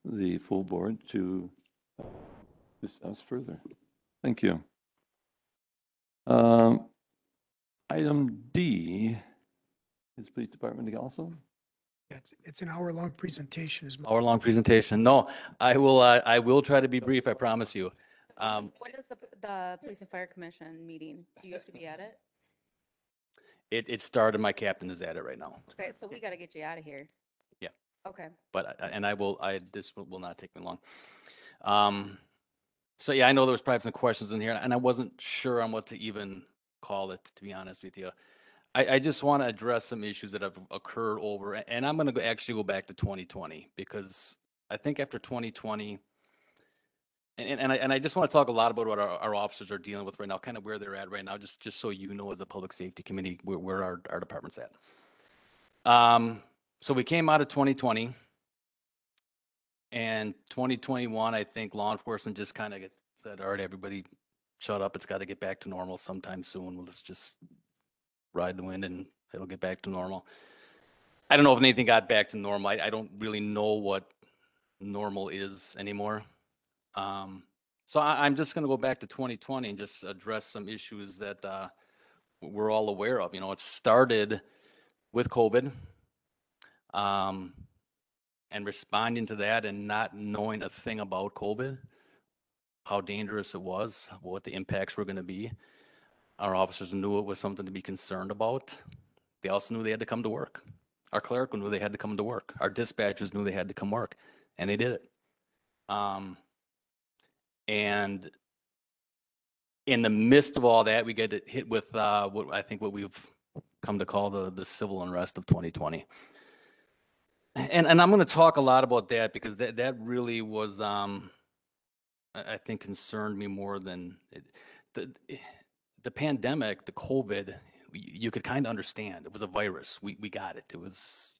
the full board to discuss further. Thank you. Item D is Police Department also. It's an hour-long presentation. Hour-long presentation. No, I will try to be brief, I promise you. When is the Police and Fire Commission meeting? Do you have to be at it? It started, my captain is at it right now. Okay, so we got to get you out of here. Yeah. Okay. But, this will not take me long. So yeah, I know there was probably some questions in here, and I wasn't sure on what to even call it, to be honest with you. I just want to address some issues that have occurred over, and I'm going to actually go back to 2020, because I think after 2020, and I just want to talk a lot about what our officers are dealing with right now, kind of where they're at right now, just so you know, as a public safety committee, where our department's at. So we came out of 2020, and 2021, I think law enforcement just kind of said, all right, everybody shut up. It's got to get back to normal sometime soon. Well, let's just ride the wind and it'll get back to normal. I don't know if anything got back to normal. I don't really know what normal is anymore. So I'm just going to go back to 2020 and just address some issues that we're all aware of. You know, it started with COVID, and responding to that and not knowing a thing about COVID, how dangerous it was, what the impacts were going to be. Our officers knew it was something to be concerned about. They also knew they had to come to work. Our clerical knew they had to come to work. Our dispatchers knew they had to come work, and they did it. And in the midst of all that, we get hit with what we've come to call the civil unrest of 2020. And I'm going to talk a lot about that, because that really was, I think, concerned me more than the pandemic, the COVID. You could kind of understand. It was a virus. We got it.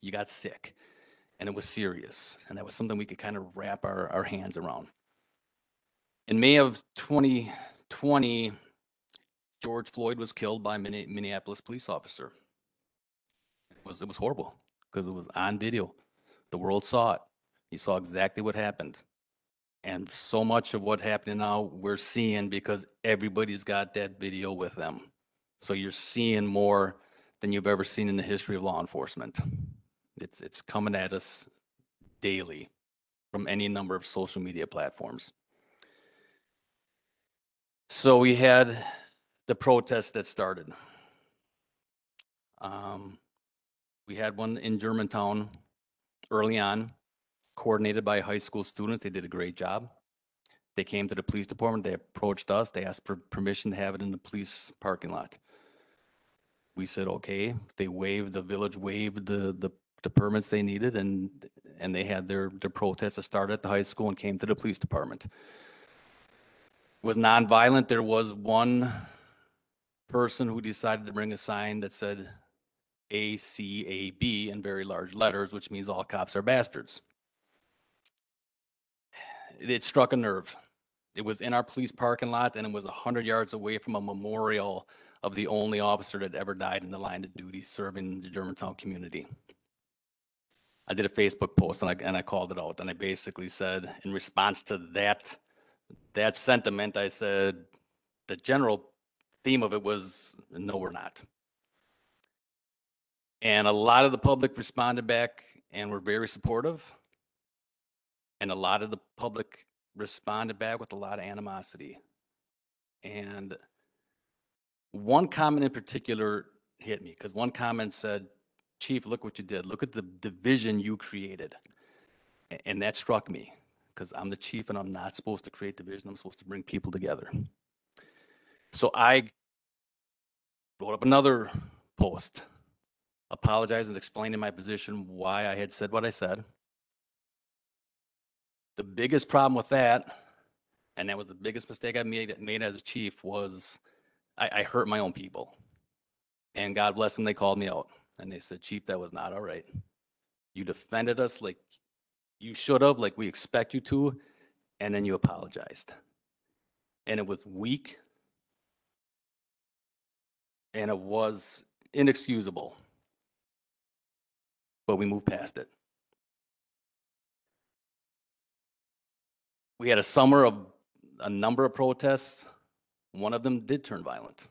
You got sick, and it was serious, and that was something we could kind of wrap our hands around. In May of 2020, George Floyd was killed by a Minneapolis police officer. It was horrible, because it was on video. The world saw it. You saw exactly what happened. And so much of what's happening now, we're seeing because everybody's got that video with them. So you're seeing more than you've ever seen in the history of law enforcement. It's coming at us daily from any number of social media platforms. So we had the protest that started. We had one in Germantown early on, coordinated by high school students. They did a great job. They came to the police department, they approached us, they asked for permission to have it in the police parking lot. We said, okay. They waived, the village waived the permits they needed, and they had their protest to start at the high school and came to the police department. It was nonviolent. There was one person who decided to bring a sign that said ACAB in very large letters, which means all cops are bastards. It struck a nerve. It was in our police parking lot, and it was 100 yards away from a memorial of the only officer that ever died in the line of duty serving the Germantown community. I did a Facebook post, and I called it out, and I basically said, in response to that sentiment, I said, the general theme of it was, no, we're not. And a lot of the public responded back and were very supportive. And a lot of the public responded back with a lot of animosity. And one comment in particular hit me, because one comment said, Chief, look what you did. Look at the division you created. And that struck me, because I'm the chief and I'm not supposed to create division. I'm supposed to bring people together. So I wrote up another post, apologizing and explaining my position, why I had said what I said. The biggest problem with that, and that was the biggest mistake I made as a chief, was I hurt my own people. And God bless them, they called me out. And they said, Chief, that was not all right. You defended us like you should have, like we expect you to, and then you apologized. And it was weak, and it was inexcusable. But we moved past it. We had a summer of a number of protests. One of them did turn violent.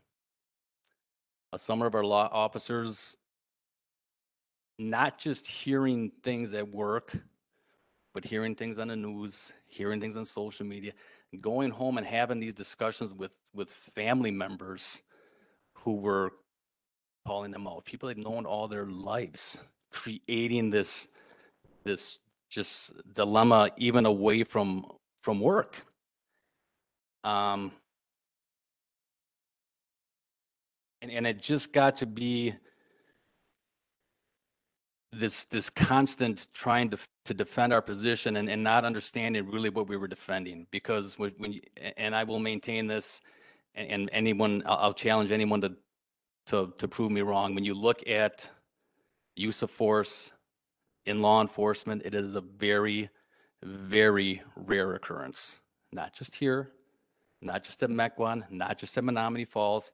A summer of our law officers not just hearing things at work, but hearing things on the news, hearing things on social media, going home and having these discussions with family members who were calling them out, people they've known all their lives, creating this just dilemma even away from work. And it just got to be this constant trying to defend our position and not understanding really what we were defending. Because when you, and I will maintain this, and anyone, I'll challenge anyone to prove me wrong. When you look at use of force in law enforcement, it is a very, very rare occurrence. Not just here, not just at Mequon, not just at Menominee Falls,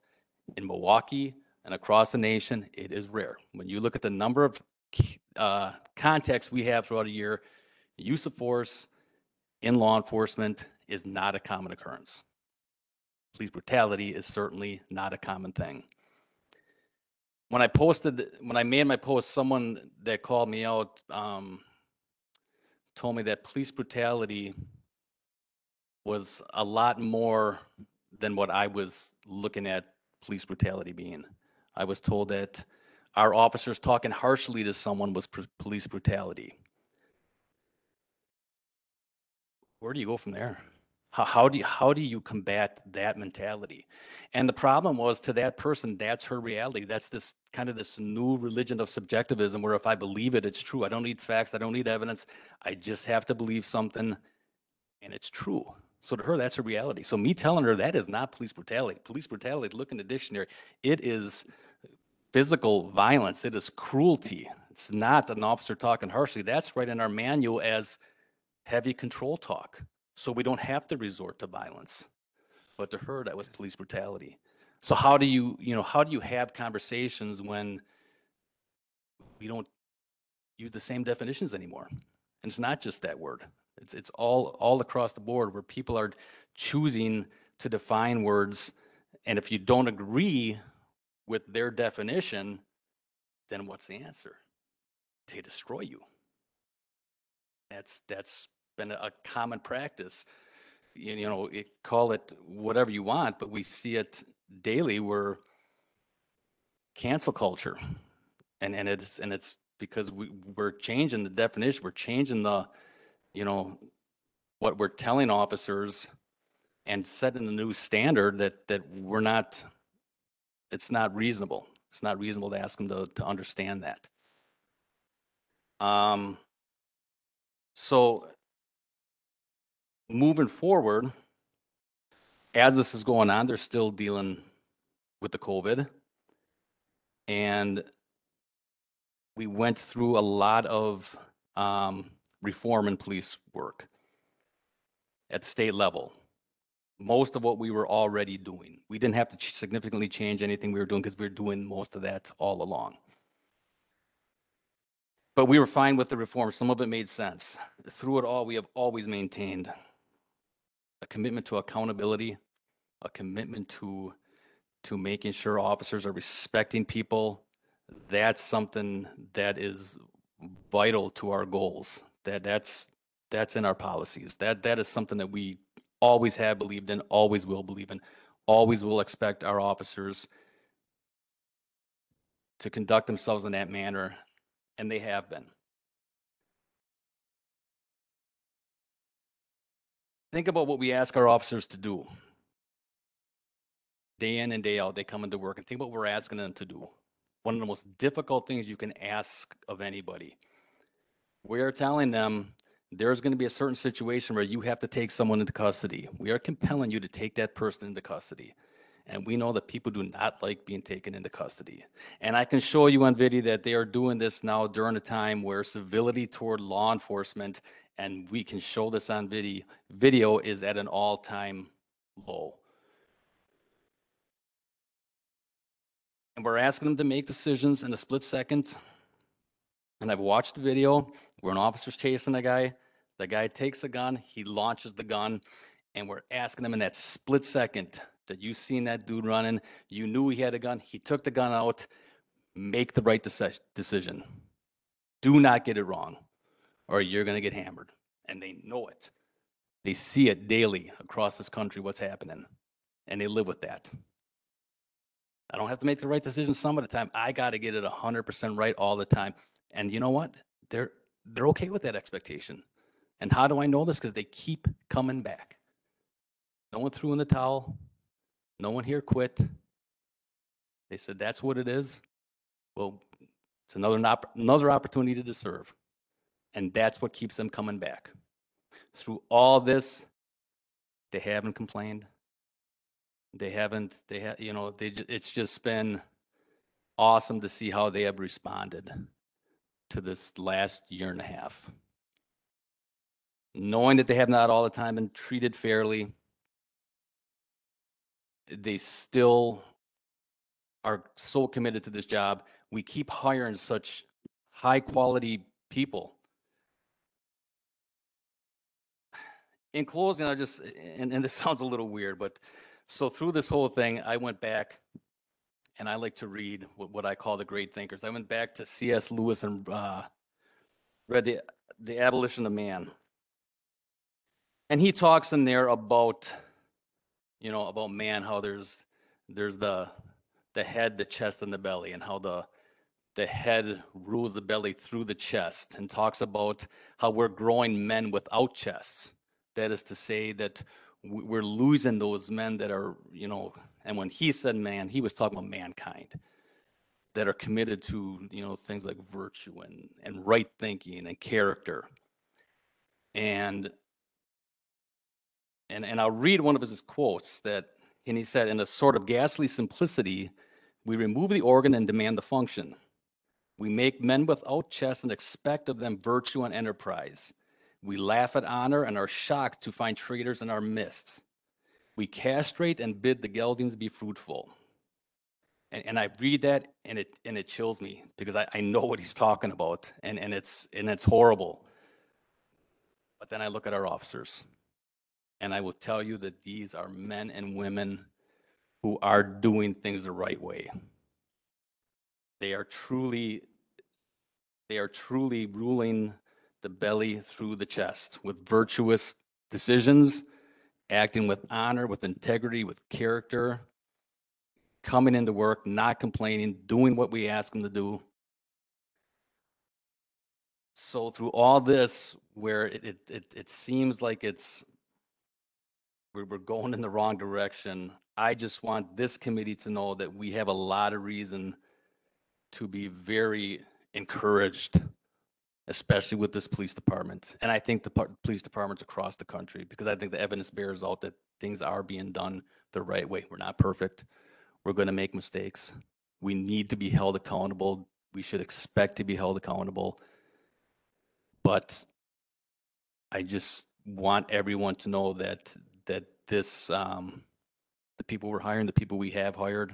in Milwaukee and across the nation, it is rare. When you look at the number of contexts we have throughout a year, use of force in law enforcement is not a common occurrence. Police brutality is certainly not a common thing. When I made my post, someone that called me out told me that police brutality was a lot more than what I was looking at police brutality being. I was told that our officers talking harshly to someone was police brutality. Where do you go from there? How do you combat that mentality? And the problem was, to that person, that's her reality. That's this new religion of subjectivism, where if I believe it, it's true. I don't need facts. I don't need evidence. I just have to believe something, and it's true. So to her, that's her reality. So me telling her that is not police brutality. Police brutality, look in the dictionary, it is physical violence. It is cruelty. It's not an officer talking harshly. That's right in our manual as heavy control talk. So we don't have to resort to violence. But to her, that was police brutality. So how do you have conversations when we don't use the same definitions anymore? And it's not just that word. It's all across the board, where people are choosing to define words, and if you don't agree with their definition, then what's the answer? They destroy you. That's been a common practice. Call it whatever you want, but we see it daily were cancel culture. And it's because we're changing the definition, we're changing the, you know, what we're telling officers and setting a new standard that we're not, it's not reasonable. It's not reasonable to ask them to understand that. So moving forward, as this is going on, they're still dealing with the COVID. And we went through a lot of reform in police work at state level. Most of what we were already doing. We didn't have to significantly change anything we were doing because we were doing most of that all along. But we were fine with the reform. Some of it made sense. Through it all, we have always maintained a commitment to accountability, a commitment to making sure officers are respecting people. That's something that is vital to our goals. That's in our policies. That is something that we always have believed in, always will believe in, always will expect our officers to conduct themselves in that manner, and they have been. Think about what we ask our officers to do. Day in and day out, they come into work, and think about what we're asking them to do. One of the most difficult things you can ask of anybody. We're telling them there's going to be a certain situation where you have to take someone into custody. We are compelling you to take that person into custody. And we know that people do not like being taken into custody. And I can show you on video that they are doing this now during a time where civility toward law enforcement, and we can show this on video is at an all-time low. And we're asking them to make decisions in a split second. And I've watched the video where an officer's chasing a guy. The guy takes a gun, he launches the gun, and we're asking them in that split second that you seen that dude running, you knew he had a gun, he took the gun out, make the right decision. Do not get it wrong, or you're going to get hammered. And they know it. They see it daily across this country, what's happening, and they live with that. I don't have to make the right decision some of the time. I got to get it 100% right all the time. And you know what? They're okay with that expectation. And how do I know this? Because they keep coming back. No one threw in the towel. No one here quit. They said, that's what it is. Well, it's another opportunity to serve. And that's what keeps them coming back. Through all this, they haven't complained. It's just been awesome to see how they have responded to this last year and a half. Knowing that they have not all the time been treated fairly, they still are so committed to this job. We keep hiring such high quality people. In closing, I just, and this sounds a little weird, but so through this whole thing, I went back and I like to read what I call the great thinkers. I went back to C.S. Lewis and read the Abolition of Man. And he talks in there about, about man, how there's the head, the chest, and the belly, and how the head rules the belly through the chest, and talks about how we're growing men without chests. That is to say that we're losing those men that are, and when he said man, he was talking about mankind, that are committed to, things like virtue and right thinking and character. And I'll read one of his quotes and he said, in a sort of ghastly simplicity, we remove the organ and demand the function. We make men without chests and expect of them virtue and enterprise. We laugh at honor and are shocked to find traitors in our midst. We castrate and bid the geldings be fruitful. And I read that and it chills me because I know what he's talking about and it's horrible. But then I look at our officers and I will tell you that these are men and women who are doing things the right way. They are truly ruling the belly through the chest with virtuous decisions, acting with honor, with integrity, with character. coming into work, not complaining, doing what we ask them to do. So through all this, where it seems like we're going in the wrong direction, I just want this committee to know that we have a lot of reason to be very encouraged, especially with this police department. And I think the police departments across the country, because I think the evidence bears out that things are being done the right way. We're not perfect. We're going to make mistakes. We need to be held accountable. We should expect to be held accountable. But I just want everyone to know that this, the people we're hiring, the people we have hired,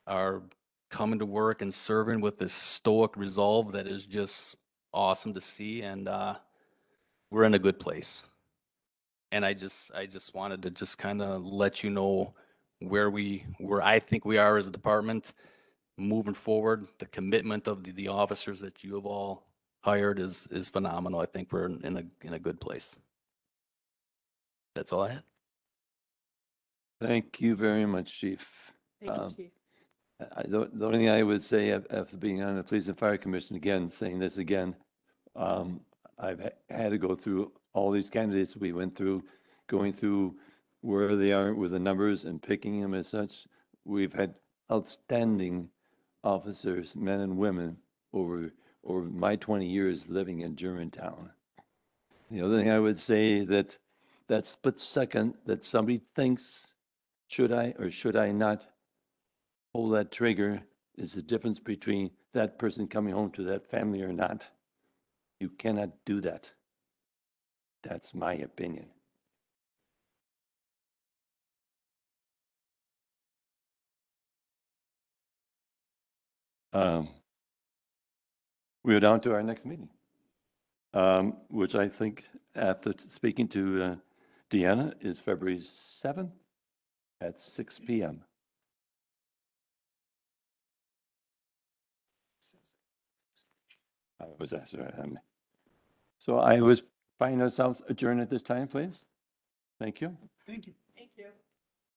are coming to work and serving with this stoic resolve that is just awesome to see, and we're in a good place. And I just wanted to just kind of let you know where I think we are as a department moving forward. The commitment of the officers that you have all hired is phenomenal. I think we're in a good place. That's all I had. Thank you very much, Chief. Thank you, Chief. The only thing I would say after being on the Police and Fire Commission again, saying this again, I've had to go through all these candidates we went through, going through where they are with the numbers and picking them as such. We've had outstanding officers, men and women, over my 20 years living in Germantown. The other thing I would say that split second that somebody thinks, should I or should I not pull that trigger, is the difference between that person coming home to that family or not. You cannot do that. That's my opinion. We're down to our next meeting, which I think, after speaking to Deanna, is February 7th at 6 p.m. I was asked. So I was find ourselves adjourned at this time, please. Thank you. Thank you. Thank you.